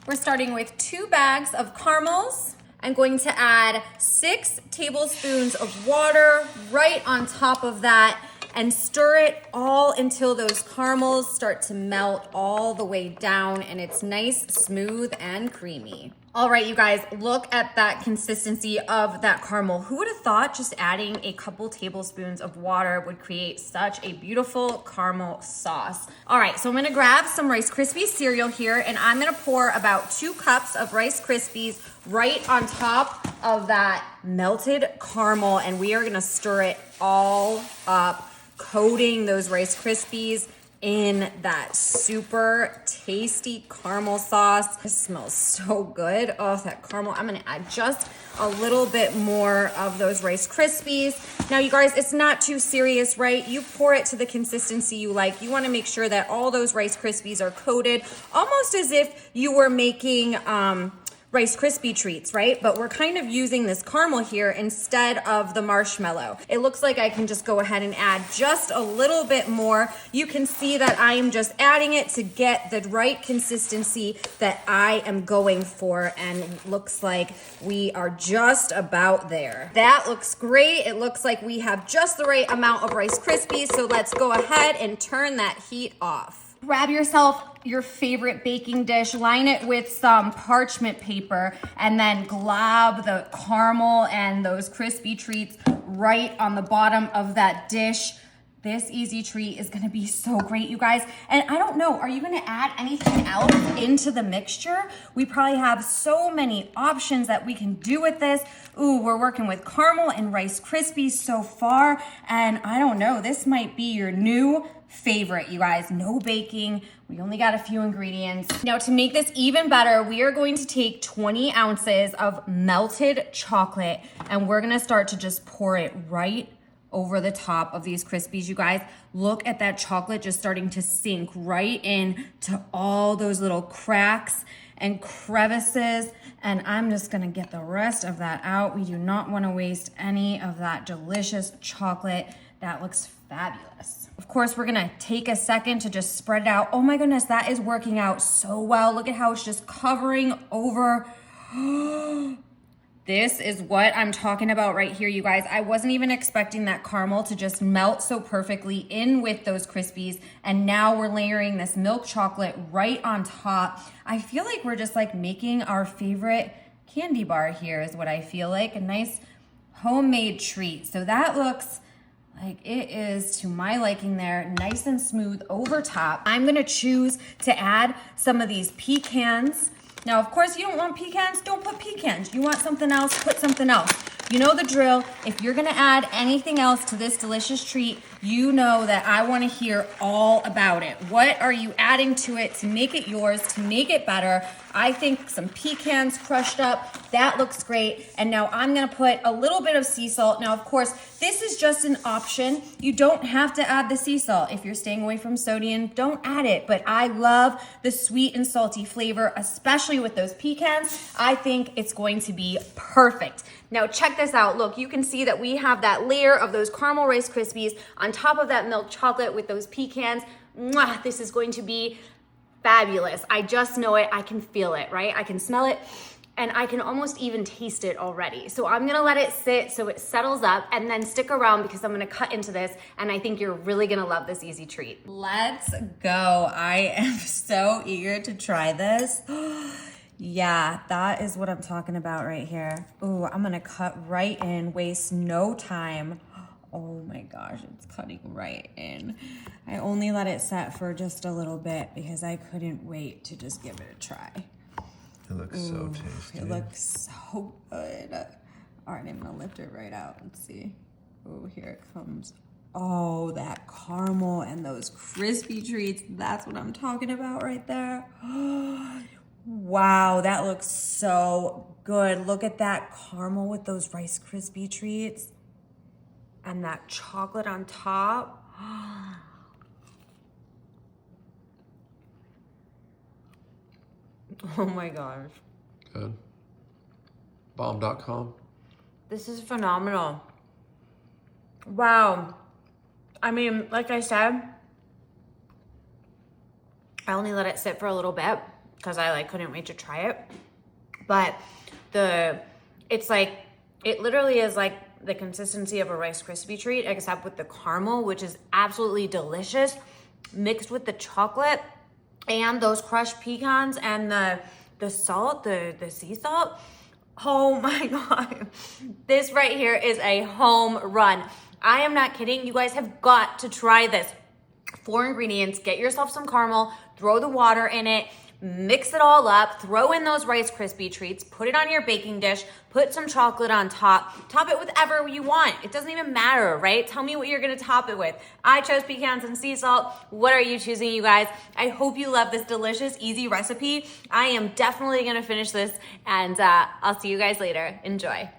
We're starting with 2 bags of caramels. I'm going to add 6 tablespoons of water right on top of that and stir it all until those caramels start to melt all the way down and it's nice, smooth, and creamy. All right, you guys, look at that consistency of that caramel. Who would have thought just adding a couple tablespoons of water would create such a beautiful caramel sauce? All right, so I'm gonna grab some Rice Krispies cereal here and I'm gonna pour about 2 cups of Rice Krispies right on top of that melted caramel, and we are gonna stir it all up, coating those Rice Krispies in that super tasty caramel sauce. It smells so good. Oh, that caramel. I'm gonna add just a little bit more of those Rice Krispies. Now, you guys, it's not too serious, right? You pour it to the consistency you like. You wanna make sure that all those Rice Krispies are coated, almost as if you were making, Rice Krispie treats, right? But we're kind of using this caramel here instead of the marshmallow. It looks like I can just go ahead and add just a little bit more. You can see that I am just adding it to get the right consistency that I am going for, and looks like we are just about there. That looks great. It looks like we have just the right amount of Rice Krispies, so let's go ahead and turn that heat off. Grab yourself your favorite baking dish, line it with some parchment paper, and then glob the caramel and those crispy treats right on the bottom of that dish. This easy treat is gonna be so great, you guys. And I don't know, are you gonna add anything else into the mixture? We probably have so many options that we can do with this. Ooh, we're working with caramel and Rice Krispies so far, and I don't know, this might be your new favorite, you guys. No baking. We only got a few ingredients. Now, to make this even better, we are going to take 20 ounces of melted chocolate and we're gonna start to just pour it right over the top of these Krispies, you guys. Look at that chocolate just starting to sink right in to all those little cracks and crevices. And I'm just gonna get the rest of that out. We do not wanna waste any of that delicious chocolate. That looks fabulous. Of course, we're gonna take a second to just spread it out. Oh my goodness, that is working out so well. Look at how it's just covering over. This is what I'm talking about right here, you guys. I wasn't even expecting that caramel to just melt so perfectly in with those Krispies. And now we're layering this milk chocolate right on top. I feel like we're just like making our favorite candy bar here is what I feel like. A nice homemade treat. So that looks like it is to my liking there, nice and smooth over top. I'm gonna choose to add some of these pecans. Now, of course, you don't want pecans, don't put pecans. You want something else, put something else. You know the drill. If you're gonna add anything else to this delicious treat, you know that I wanna hear all about it. What are you adding to it to make it yours, to make it better? I think some pecans crushed up, that looks great. And now I'm gonna put a little bit of sea salt. Now, of course, this is just an option. You don't have to add the sea salt. If you're staying away from sodium, don't add it. But I love the sweet and salty flavor, especially with those pecans. I think it's going to be perfect. Now check this out. Look, you can see that we have that layer of those caramel Rice Krispies on top of that milk chocolate with those pecans. Mwah, this is going to be fabulous. I just know it. I can feel it, right? I can smell it and I can almost even taste it already. So I'm gonna let it sit so it settles up, and then stick around because I'm gonna cut into this and I think you're really gonna love this easy treat. Let's go. I am so eager to try this. Yeah, that is what I'm talking about right here. Ooh, I'm gonna cut right in, waste no time. Oh my gosh, it's cutting right in. I only let it set for just a little bit because I couldn't wait to just give it a try. It looks so tasty. It looks so good. All right, I'm gonna lift it right out. Let's see. Oh, here it comes. Oh, that caramel and those crispy treats. That's what I'm talking about right there. Wow, that looks so good. Look at that caramel with those Rice Krispie treats and that chocolate on top. Oh my gosh. Good. Bomb.com. This is phenomenal. Wow. I mean, like I said, I only let it sit for a little bit because I like couldn't wait to try it. But it literally is like the consistency of a Rice Krispie treat, except with the caramel, which is absolutely delicious, mixed with the chocolate and those crushed pecans and the salt, the sea salt. Oh my God. This right here is a home run. I am not kidding. You guys have got to try this. 4 ingredients, get yourself some caramel, throw the water in it, mix it all up, throw in those Rice Krispie treats, put it on your baking dish, put some chocolate on top it with whatever you want. It doesn't even matter, right? Tell me what you're gonna top it with. I chose pecans and sea salt. What are you choosing, you guys? I hope you love this delicious, easy recipe. I am definitely gonna finish this, and I'll see you guys later. Enjoy.